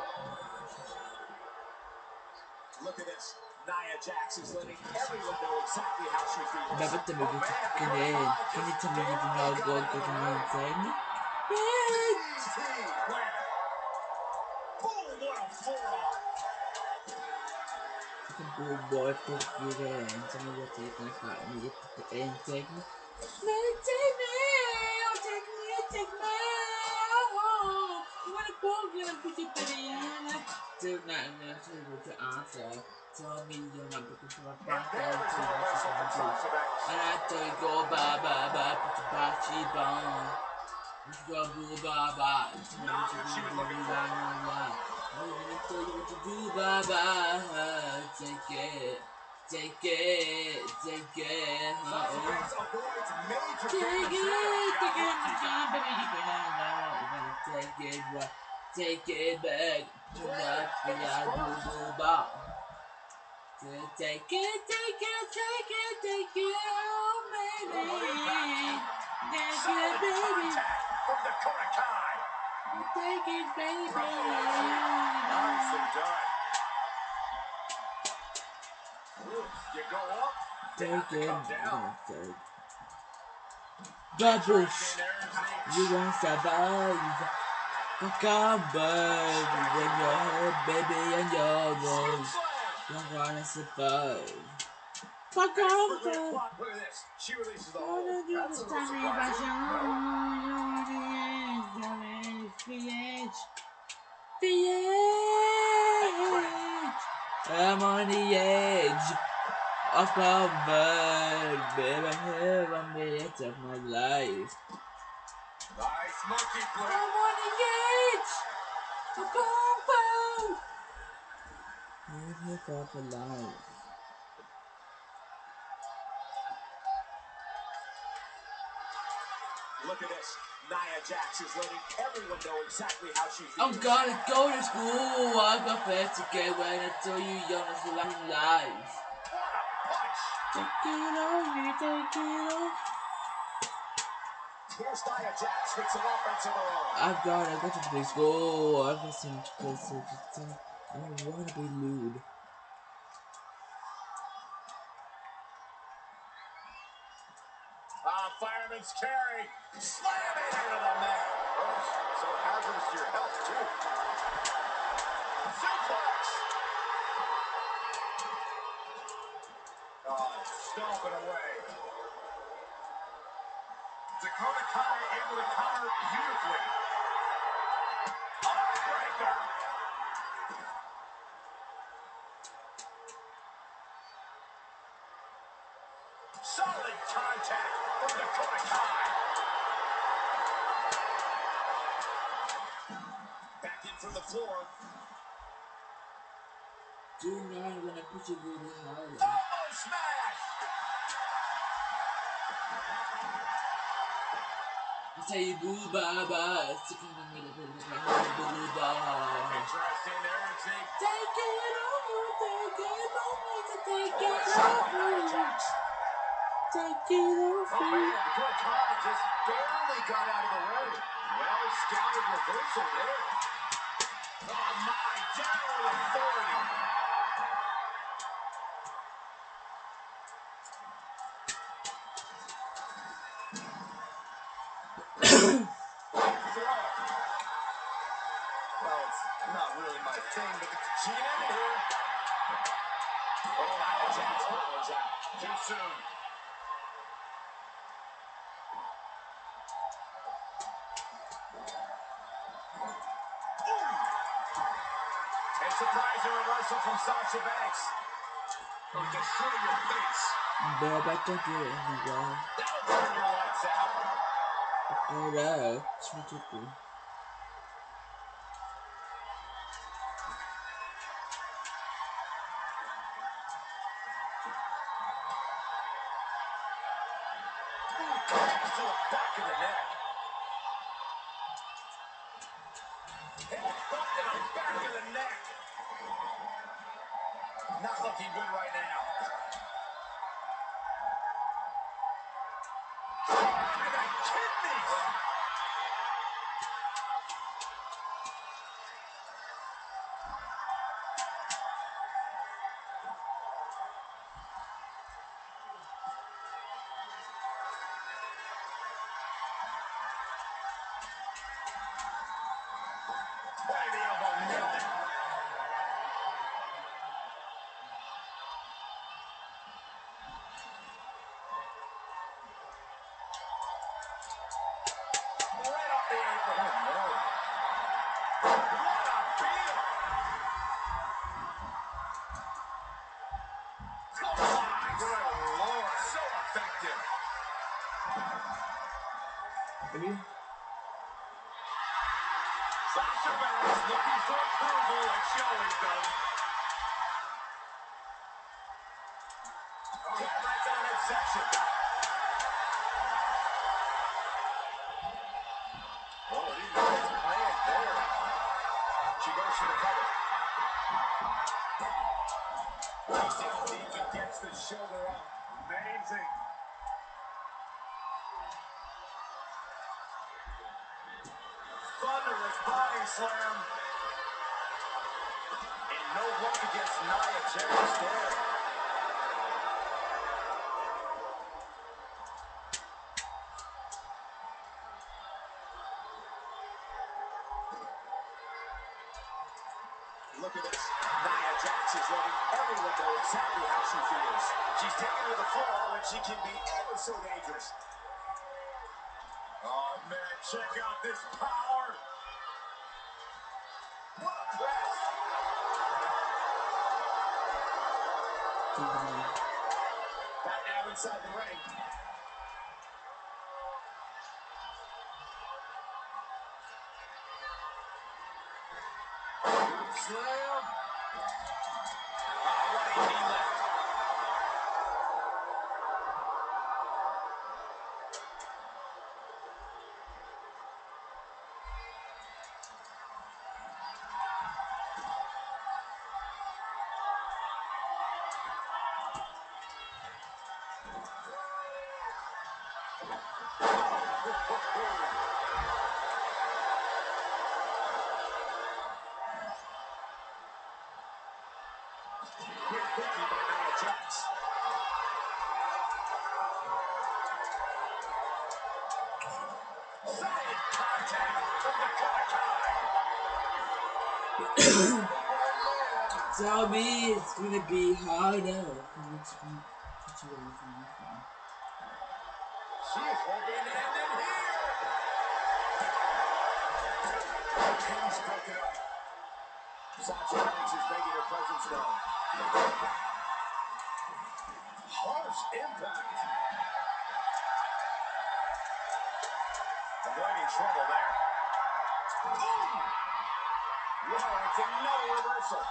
Look at this. Nia Jax is letting everyone know exactly how she feels. Never tell me what to get in. Can you tell me if you know what to do insane? Boom, what a forearm. Fucking cool boy, fuck you there. And tell me what you think about me. And take me. Take me. Oh, take me. Take me. Oh, you wanna go get a pretty banana? Tonight, I'm gonna tell you what your answer. Tell me you're not looking for a back down to and I tell you go bye bye bye, put your bachi bomb. You should go boo bye bye. Tell me what you do, la la la. I'm gonna tell you what to do, bye bye. Take it, take it, take it. Take it, my God, baby, you can have it. You're gonna take it, right? Take it back. Do not be a boo boo bye. Take it, take it, take it, take it, oh baby. Take it, baby. From Dakota Kai. Take it, baby. Nicely done. You go up. Take it, Come down. Bubbles, you won't survive. Come back when you're hurt, baby, and you're wrong. You're gonna survive. Fuck off! Look at this. She releases the hold. That's a little surprising. I'm on the edge of comfort, baby. I'm the edge of my life. Nice monkey flip. I'm on the edge of comfort. I'm here for life. Look at this. Nia Jax is letting everyone know exactly how she feels. I'm gonna go to school. I got plans to get when I tell you young is living life. What a punch. Take it off, you take it off. Here's Nia Jax with some offense of her own. I've gotta go to the school. I've got some places to tell. I don't wanna be lewd. Fireman's carry. Slam it into the mat. Oh, so hazardous to your health, too. Suplex. Oh, stomping away. Dakota Kai able to counter beautifully. Heartbreaker. Solid contact from Dakota Kai. Back in from the floor. Tonight when I put you really high. Oh, smash! I tell you boo bye bye. Sticking in the middle of the boo bye. Interesting there, see. Take it off, you take it off, take it Oh, off, Nia Jax. take it off. Oh man, Dakota Kai just barely got out of the way. Well scouted reversal there. Oh my, down with authority. Well, it's not really my thing, but she can end it here. Oh, Nia Jax, that one's out. Too soon. A surprising reversal from Sasha Banks. Oh, destroy your face. Baby, don't do it anymore. That'll turn your lights out. Get out. It's me too. To the back of the neck. Headbutt to the back of the neck. Not looking good right now. finish. By the elbow, nailed it. Right off the apron. Oh, no. What a beat. Clothesline. Good Lord. So effective. Sasha Banks looking for approval like she always does. Oh, right to the midsection. Oh, he knows his plan there. She goes for the cover. He's down deep and gets the shoulder up. Amazing. Thunderous body slam. And no luck against Nia Jax there. Look at this. Nia Jax is letting everyone know exactly how she feels. She's taken to the floor when she can be ever so dangerous. Oh, man, check out this power. What a press. Back now inside the ring. Slam. Oh, what a knee lift. Quick thinking by Nia Jax. Solid contact from the Kalakai. Tell me it's gonna be harder for me to put you away from my phone. She is hoping to end it here. Pins broken up. Sasha Banks is making her presence known. Harsh impact. Avoiding trouble there. Boom! Whoa, it's another reversal.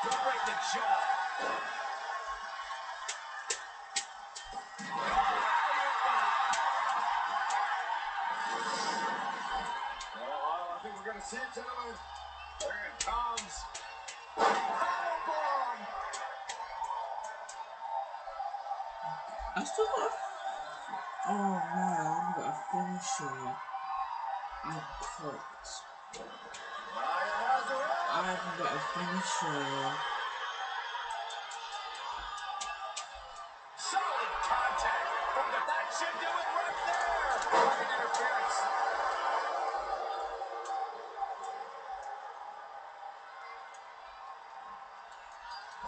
Right in the jaw. Oh, I think we're going to see it, gentlemen. There it comes. Powerbomb. I still got. Oh no, I got a finisher. I'm cooked. I haven't got a finisher. Solid contact from the. That should do it right there. Right interference.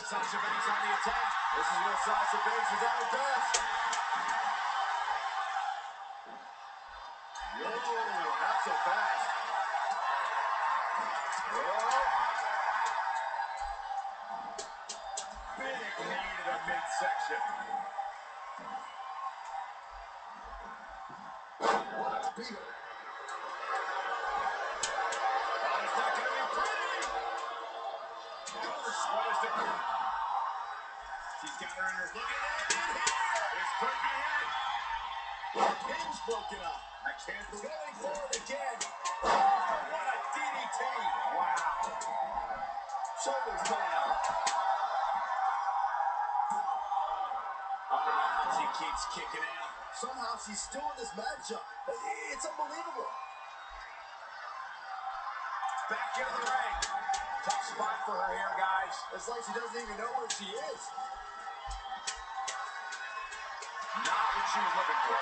Sasha Banks on the attack. This is where Sasha Banks is at her best. Whoa, not so fast. Whoa. Big knee to the midsection. What a beater. Oh, it's not going to be pretty. What is the... She's got her in her... Look at that in here. This could be it. Pin's broken up. I can't believe it. Going forward again. Oh, what a DDT. Wow. Shoulders down. She keeps kicking out. Somehow she's still in this matchup. It's unbelievable. Back into the ring. Tough spot for her here, guys. It's like she doesn't even know where she is. Not what she was looking for.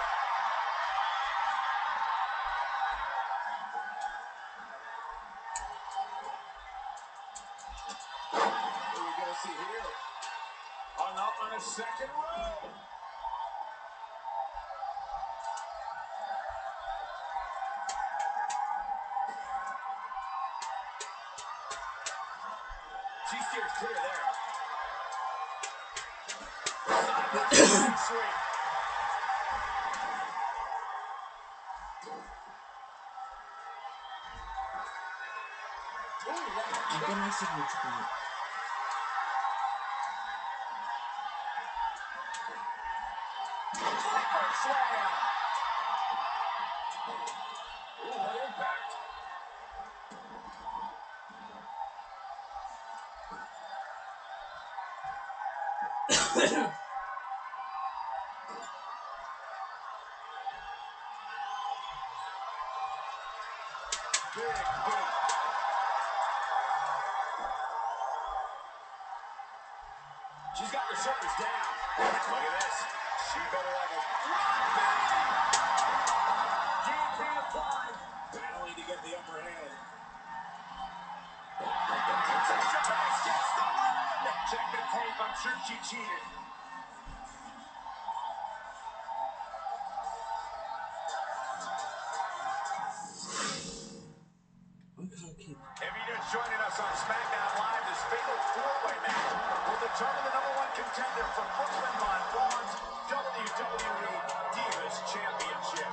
What are we going to see here? On a second row. She steers clear there. Sweet. Nanti masuk lucu banget. Slam. Ooh, what impact. Big boot. She's got the shoulders down. Look at this. She better have a guillotine applied. Battling to get the upper hand. Patricia Banks gets the win. Check the tape. I'm sure she cheated. Okay. If you're just joining us on SmackDown Live, this fatal four-way match will determine the #1 contender for Brooklyn Von Braun's WWE Divas Championship.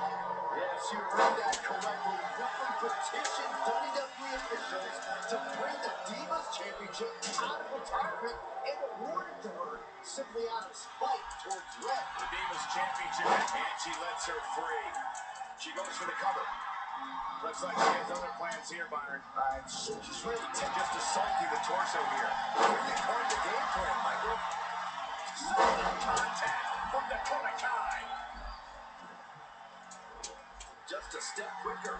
Yes, you heard that correctly. Brooklyn petitioned WWE officials to bring the Divas Championship out of retirement and award it to her, simply out of spite towards Red. The Divas Championship, and she lets her free. She goes for the cover. Looks like she has other plans here, Byron. She's really just assaulting the torso here. Really part of the game plan, Michael. Solid contact from Dakota Kai. Just a step quicker.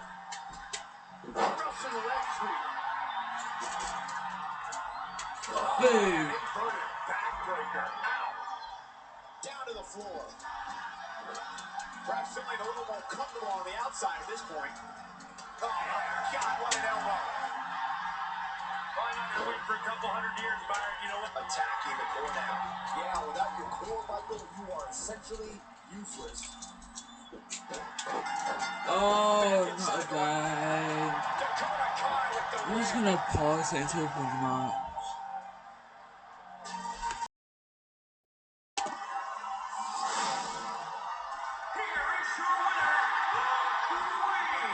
Russian leg sweep. Boom. Inverted backbreaker. Ow. Down to the floor. Perhaps feeling a little more comfortable on the outside at this point. Oh, my God, what an elbow. Going on your win for a couple hundred years, Byron. You know what? Attacking the core now. Yeah, without your core, Michael, you are essentially useless. Oh, not again. Dakota Kai with the I'm just win. gonna pause it until the match. Here is your winner, the Queen.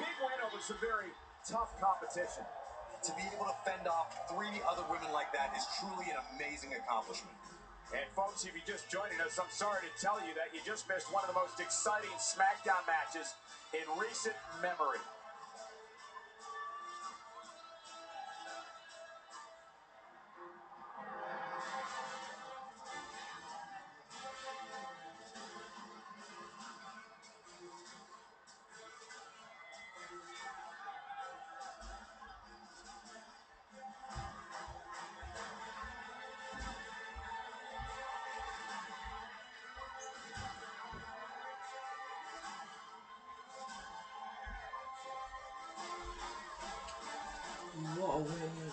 Big win over some very tough competition. To be able to fend off 3 other women like that is truly an amazing accomplishment. And folks, if you're just joining us, I'm sorry to tell you that you just missed one of the most exciting SmackDown matches in recent memory. What a win.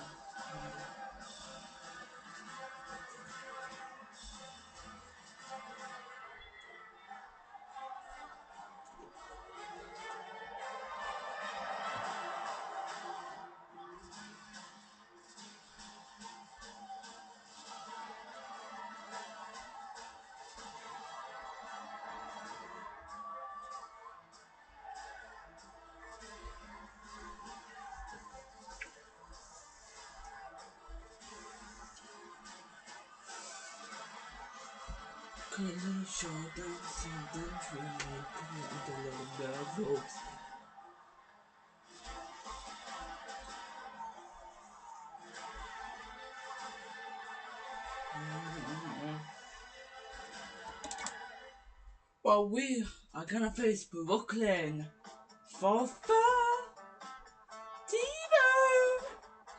Couldn't show down something tree. Couldn't the little bad ropes. Well, we are gonna face Brooklyn for the Diva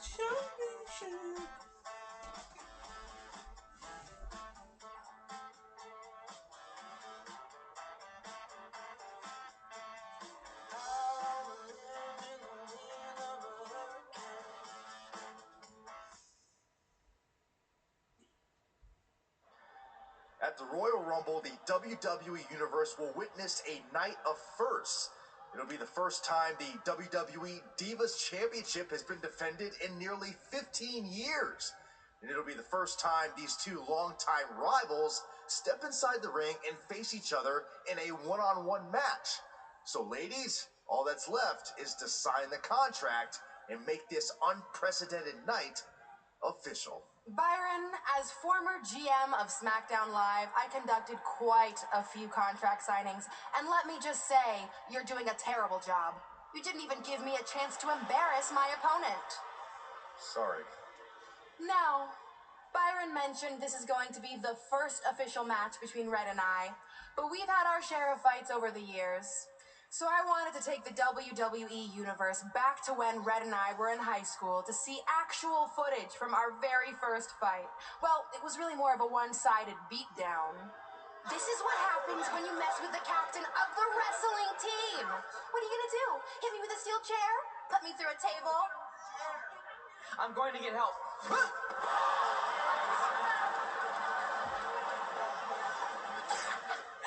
Championship. At the Royal Rumble, the WWE Universe will witness a night of firsts. It'll be the first time the WWE Divas Championship has been defended in nearly 15 years. And it'll be the first time these two longtime rivals step inside the ring and face each other in a one-on-one match. So ladies, all that's left is to sign the contract and make this unprecedented night official. Byron, as former GM of SmackDown Live, I conducted quite a few contract signings, and let me just say, you're doing a terrible job. You didn't even give me a chance to embarrass my opponent. Sorry. Now, Byron mentioned this is going to be the first official match between Red and I, but we've had our share of fights over the years. So I wanted to take the WWE Universe back to when Red and I were in high school to see actual footage from our very first fight. Well, it was really more of a one-sided beatdown. This is what happens when you mess with the captain of the wrestling team. What are you gonna do? Hit me with a steel chair? Put me through a table? I'm going to get help.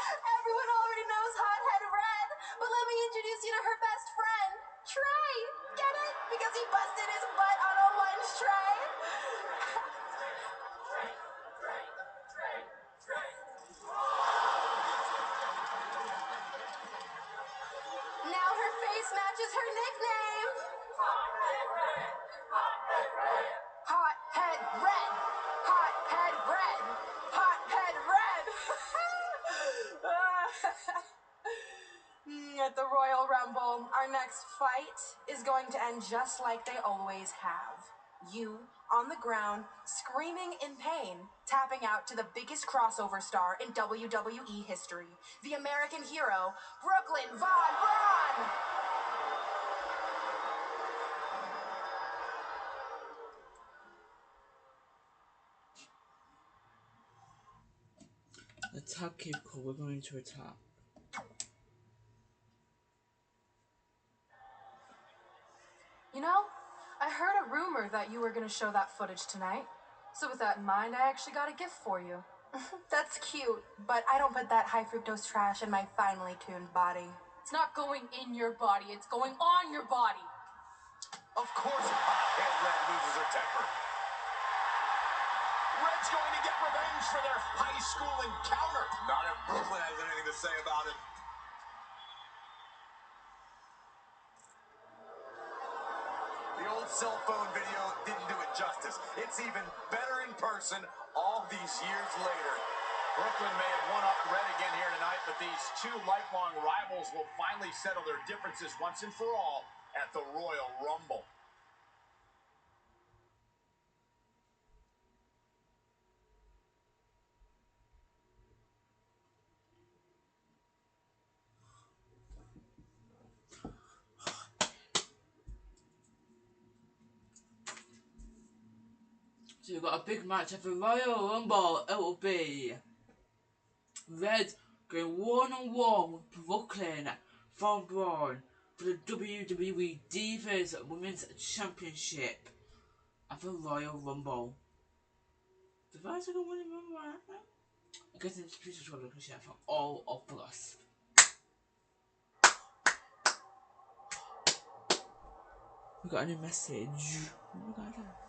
Everyone already knows Hothead Red, but let me introduce you to her best friend, Trey. Get it? Because he busted his butt on a lunch tray. Now her face matches her nickname. Hothead Red. Hothead Red. Hothead Red. At the Royal Rumble, our next fight is going to end just like they always have. You on the ground, screaming in pain, tapping out to the biggest crossover star in WWE history, the American hero, Brooklyn Von Braun. Attack Cape Cole, we're going to attack. You know, I heard a rumor that you were going to show that footage tonight. So with that in mind, I actually got a gift for you. That's cute, but I don't put that high fructose trash in my finely tuned body. It's not going in your body, it's going on your body. Of course, Hothead Red loses her temper. Red's going to get revenge for their high school encounter. Not if Brooklyn has anything to say about it. The old cell phone video didn't do it justice. It's even better in person all these years later. Brooklyn may have one-up Red again here tonight, but these two lifelong rivals will finally settle their differences once and for all at the Royal Rumble. So we've got a big match at the Royal Rumble. It will be Red going one-on-one with Brooklyn Von Braun for the WWE Divas Women's Championship at the Royal Rumble. The first one winning Rumble, I guess it's pretty sure looking shit for all of us. We got a new message. Oh my god.